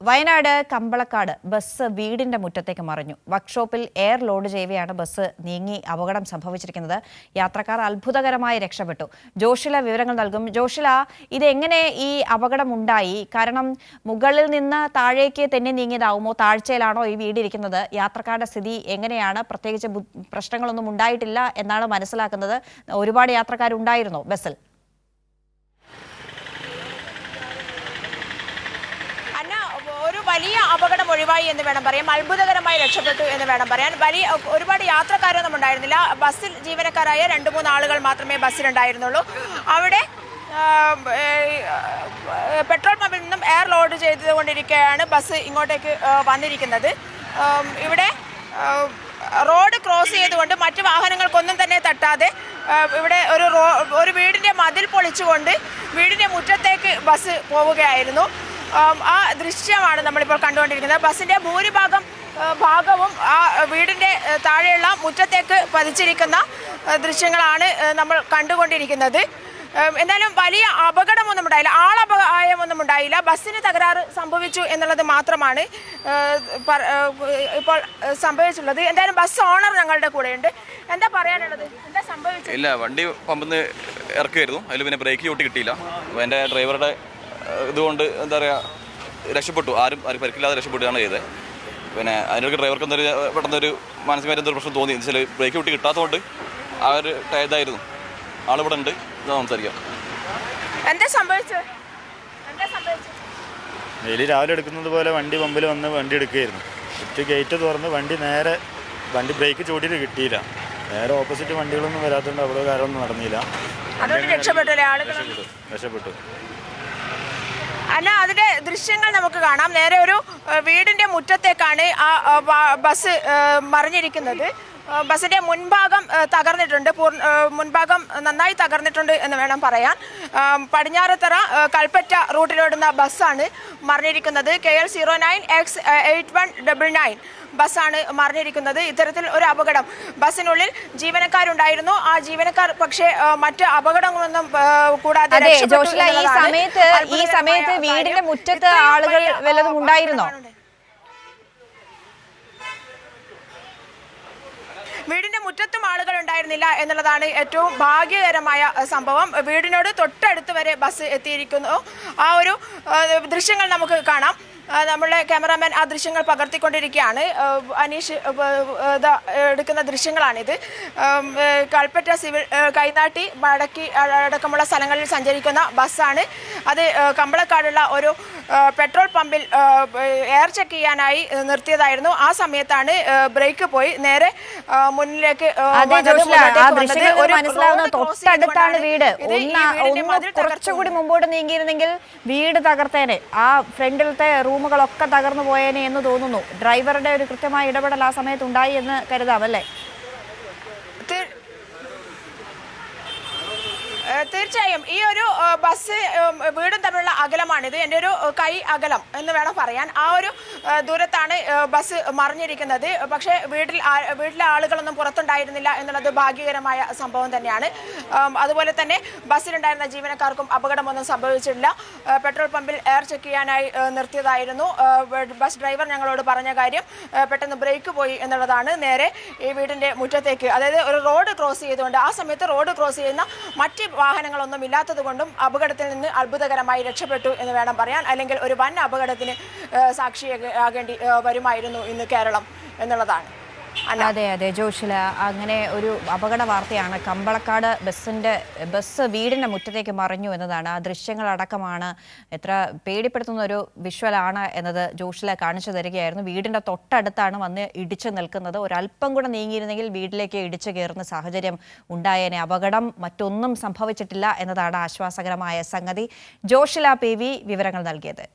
Wayanad Kambalakkad bus വീടിന്റെ മുറ്റത്തേക്ക് മറിഞ്ഞു. വർക്ക്ഷോപ്പിൽ എയർ ലോഡ് ചെയ്യവെയാണ് ബസ് നീങ്ങി അപകടം സംഭവിച്ചിരിക്കുന്നത്. യാത്രക്കാർ അത്ഭുതകരമായി രക്ഷപ്പെട്ടു. ജോഷില വിവരങ്ങൾ നൽകും. ജോഷില, ഇതെങ്ങനെ ഈ അപകടം ഉണ്ടായി? കാരണം മുകളിൽ നിന്ന് താഴേക്ക് തന്നെ നീങ്ങിയതാവുമോ? താഴ്ചയിലാണോ ഈ വീടിരിക്കുന്നത്? യാത്രക്കാരുടെ സ്ഥിതി എങ്ങനെയാണ്? പ്രത്യേകിച്ച് പ്രശ്നങ്ങളൊന്നും ഉണ്ടായിട്ടില്ല എന്നാണ് മനസ്സിലാക്കുന്നത്. ഒരുപാട് യാത്രക്കാരുണ്ടായിരുന്നോ ബസ്സിൽ? ഒരു വലിയ അപകടം ഒഴിവായി എന്ന് വേണം പറയാൻ. അത്ഭുതകരമായി രക്ഷപ്പെട്ടു എന്ന് വേണം പറയാൻ. ഒരുപാട് യാത്രക്കാരൊന്നും ഉണ്ടായിരുന്നില്ല. ബസ്സിൽ ജീവനക്കാരായ 2-3 ആളുകൾ മാത്രമേ ബസ്സിലുണ്ടായിരുന്നുള്ളൂ. അവിടെ പെട്രോൾ പമ്പിൽ നിന്നും എയർ ലോഡ് ചെയ്തുകൊണ്ടിരിക്കുകയാണ് ബസ് ഇങ്ങോട്ടേക്ക് വന്നിരിക്കുന്നത്. ഇവിടെ റോഡ് ക്രോസ് ചെയ്തുകൊണ്ട് മറ്റു വാഹനങ്ങൾക്കൊന്നും തന്നെ തട്ടാതെ ഇവിടെ ഒരു വീടിൻ്റെ മതിൽ പൊളിച്ചുകൊണ്ട് വീടിൻ്റെ മുറ്റത്തേക്ക് ബസ് പോവുകയായിരുന്നു. ആ ദൃശ്യമാണ് നമ്മളിപ്പോൾ കണ്ടുകൊണ്ടിരിക്കുന്നത്. ബസ്സിൻ്റെ ഭാഗവും ആ വീടിൻ്റെ താഴെയുള്ള മുറ്റത്തേക്ക് പതിച്ചിരിക്കുന്ന ദൃശ്യങ്ങളാണ് നമ്മൾ കണ്ടുകൊണ്ടിരിക്കുന്നത്. എന്തായാലും വലിയ അപകടമൊന്നും ഉണ്ടായില്ല, ആളപായമൊന്നും ഉണ്ടായില്ല. ബസ്സിന് തകരാറ് സംഭവിച്ചു എന്നുള്ളത് മാത്രമാണ് ഇപ്പോൾ സംഭവിച്ചുള്ളത്. എന്തായാലും ബസ് ഓണർ ഞങ്ങളുടെ കൂടെയുണ്ട്. എന്താ പറയാനുള്ളത്? എന്താ സംഭവിച്ചത്? ഇല്ല, വണ്ടി പമ്പിന്ന് ഇറക്കുമായിരുന്നു. അതിൽ പിന്നെ ബ്രേക്ക് ചവിട്ടി കിട്ടിയില്ല. അപ്പോൾ എൻ്റെ ഡ്രൈവറുടെ ഇതുകൊണ്ട് എന്താ പറയുക, രക്ഷപ്പെട്ടു. ആരും പരിക്കില്ലാതെ രക്ഷപ്പെടുകയാണ് ചെയ്തത്. പിന്നെ അതിനൊക്കെ ഡ്രൈവർക്ക് എന്തൊരു പെട്ടെന്നൊരു മാനസികമായിട്ട് എന്തൊരു പ്രശ്നം തോന്നി. എന്നുവെച്ചാൽ ബ്രേക്ക് ചവിട്ടി കിട്ടാത്തതുകൊണ്ട് ആ ഒരു ഇതായിരുന്നു. ആളിവിടെ ഉണ്ട്, സംസാരിക്കാം. എന്താ സംഭവിച്ചത്? ഡെയിലി രാവിലെ എടുക്കുന്നത് പോലെ വണ്ടി പമ്പിൽ വന്ന് വണ്ടി എടുക്കുകയായിരുന്നു. ഗേറ്റ് തുറന്ന് വണ്ടി ബ്രേക്ക് ചൂടിയിട്ട് കിട്ടിയില്ല. നേരെ ഓപ്പോസിറ്റ് വണ്ടികളൊന്നും വരാത്തതുകൊണ്ട് അവിടെ കാര്യമൊന്നും നടന്നില്ല. രക്ഷപ്പെട്ടു. അല്ല, അതിന്റെ ദൃശ്യങ്ങൾ നമുക്ക് കാണാം. നേരെ ഒരു വീടിന്റെ മുറ്റത്തേക്കാണ് ആ ബസ് മറിഞ്ഞിരിക്കുന്നത്. ബസ്സിന്റെ മുൻഭാഗം തകർന്നിട്ടുണ്ട്. മുൻഭാഗം നന്നായി തകർന്നിട്ടുണ്ട് എന്ന് വേണം പറയാൻ. പടിഞ്ഞാറത്തറ കൽപ്പറ്റ റൂട്ടിലോടുന്ന ബസ്സാണ് മറിഞ്ഞിരിക്കുന്നത്. KL 09X8199 ബസ്സാണ് മറിഞ്ഞിരിക്കുന്നത്. ഇത്തരത്തിൽ ഒരു അപകടം. ബസ്സിനുള്ളിൽ ജീവനക്കാരുണ്ടായിരുന്നു. ആ ജീവനക്കാർ പക്ഷേ മറ്റ് അപകടങ്ങളൊന്നും കൂടാതെ ഈ സമയത്ത് വീടിന്റെ മുറ്റത്ത് ആളുകൾ വല്ലതും ഉണ്ടായിരുന്നോ? വീടിന്റെ മുറ്റത്തും ആളുകൾ ഉണ്ടായിരുന്നില്ല എന്നുള്ളതാണ് ഏറ്റവും ഭാഗ്യകരമായ സംഭവം. വീടിനോട് തൊട്ടടുത്ത് വരെ ബസ് എത്തിയിരിക്കുന്നു. ആ ഒരു ദൃശ്യങ്ങൾ നമുക്ക് കാണാം. നമ്മളുടെ ക്യാമറാമാൻ ആ ദൃശ്യങ്ങൾ പകർത്തിക്കൊണ്ടിരിക്കുകയാണ്. അനീഷ് എടുക്കുന്ന ദൃശ്യങ്ങളാണിത്. കൽപ്പറ്റ സിവിൽ, കൈനാട്ടി, മടക്കി അടക്കമുള്ള സ്ഥലങ്ങളിൽ സഞ്ചരിക്കുന്ന ബസ്സാണ്. അത് കമ്പളക്കാടുള്ള ഒരു പെട്രോൾ പമ്പിൽ എയർ ചെക്ക് ചെയ്യാനായി നിർത്തിയതായിരുന്നു. ആ സമയത്താണ് ബ്രേക്ക് പോയി നേരെ മുന്നിലേക്ക് തൊട്ടടുത്താണ് വീട്. കുറച്ചുകൂടി മുമ്പോട്ട് നീങ്ങിയിരുന്നെങ്കിൽ വീട് തകർത്തേനെ. ആ ഫ്രണ്ടിലത്തെ റൂമുകളൊക്കെ തകർന്നു പോയേനെ എന്ന് തോന്നുന്നു. ഡ്രൈവറുടെ ഒരു കൃത്യമായ ഇടപെടൽ ആ സമയത്ത് ഉണ്ടായി എന്ന് കരുതാം അല്ലേ? തീർച്ചയായും ഈ ഒരു ബസ് വീടും തമ്മിലുള്ള അകലമാണിത്. എൻ്റെ ഒരു കൈ അകലം എന്ന് വേണം പറയാൻ. ആ ഒരു ദൂരത്താണ് ബസ് മറിഞ്ഞിരിക്കുന്നത്. പക്ഷേ വീട്ടിലെ ആളുകളൊന്നും പുറത്തുണ്ടായിരുന്നില്ല എന്നുള്ളത് ഭാഗ്യകരമായ സംഭവം തന്നെയാണ്. അതുപോലെ തന്നെ ബസ്സിലുണ്ടായിരുന്ന ജീവനക്കാർക്കും അപകടമൊന്നും സംഭവിച്ചിട്ടില്ല. പെട്രോൾ പമ്പിൽ എയർ ചെക്ക് ചെയ്യാനായി നിർത്തിയതായിരുന്നു. ബസ് ഡ്രൈവർ ഞങ്ങളോട് പറഞ്ഞ കാര്യം പെട്ടെന്ന് ബ്രേക്ക് പോയി എന്നുള്ളതാണ്. നേരെ ഈ വീടിൻ്റെ മുറ്റത്തേക്ക്, അതായത് ഒരു റോഡ് ക്രോസ് ചെയ്തുകൊണ്ട്, ആ സമയത്ത് റോഡ് ക്രോസ് ചെയ്യുന്ന മറ്റ് വാഹനങ്ങളൊന്നും ഇല്ലാത്തത് കൊണ്ടും അപകടത്തിൽ നിന്ന് അത്ഭുതകരമായി രക്ഷപ്പെട്ടു എന്ന് വേണം പറയാൻ. അല്ലെങ്കിൽ ഒരു വൻ അപകടത്തിന് സാക്ഷിയാകേണ്ടി വരുമായിരുന്നു ഇന്ന് കേരളം എന്നുള്ളതാണ്. അതെ ജോഷില, അങ്ങനെ ഒരു അപകട വാർത്തയാണ്. കമ്പളക്കാട് ബസ് വീടിന്റെ മുറ്റത്തേക്ക് മറിഞ്ഞു എന്നതാണ്. ആ ദൃശ്യങ്ങളടക്കമാണ് എത്ര പേടിപ്പെടുത്തുന്ന ഒരു വിഷ്വലാണ് എന്നത് ജോഷില കാണിച്ചു തരികയായിരുന്നു. വീടിന്റെ തൊട്ടടുത്താണ് വന്ന് ഇടിച്ചു നിൽക്കുന്നത്. ഒരല്പം കൂടെ നീങ്ങിയിരുന്നെങ്കിൽ വീട്ടിലേക്ക് ഇടിച്ചു കയറുന്ന സാഹചര്യം ഉണ്ടായേനെ. അപകടം മറ്റൊന്നും സംഭവിച്ചിട്ടില്ല എന്നതാണ് ആശ്വാസകരമായ സംഗതി. ജോഷില PV വിവരങ്ങൾ നൽകിയത്.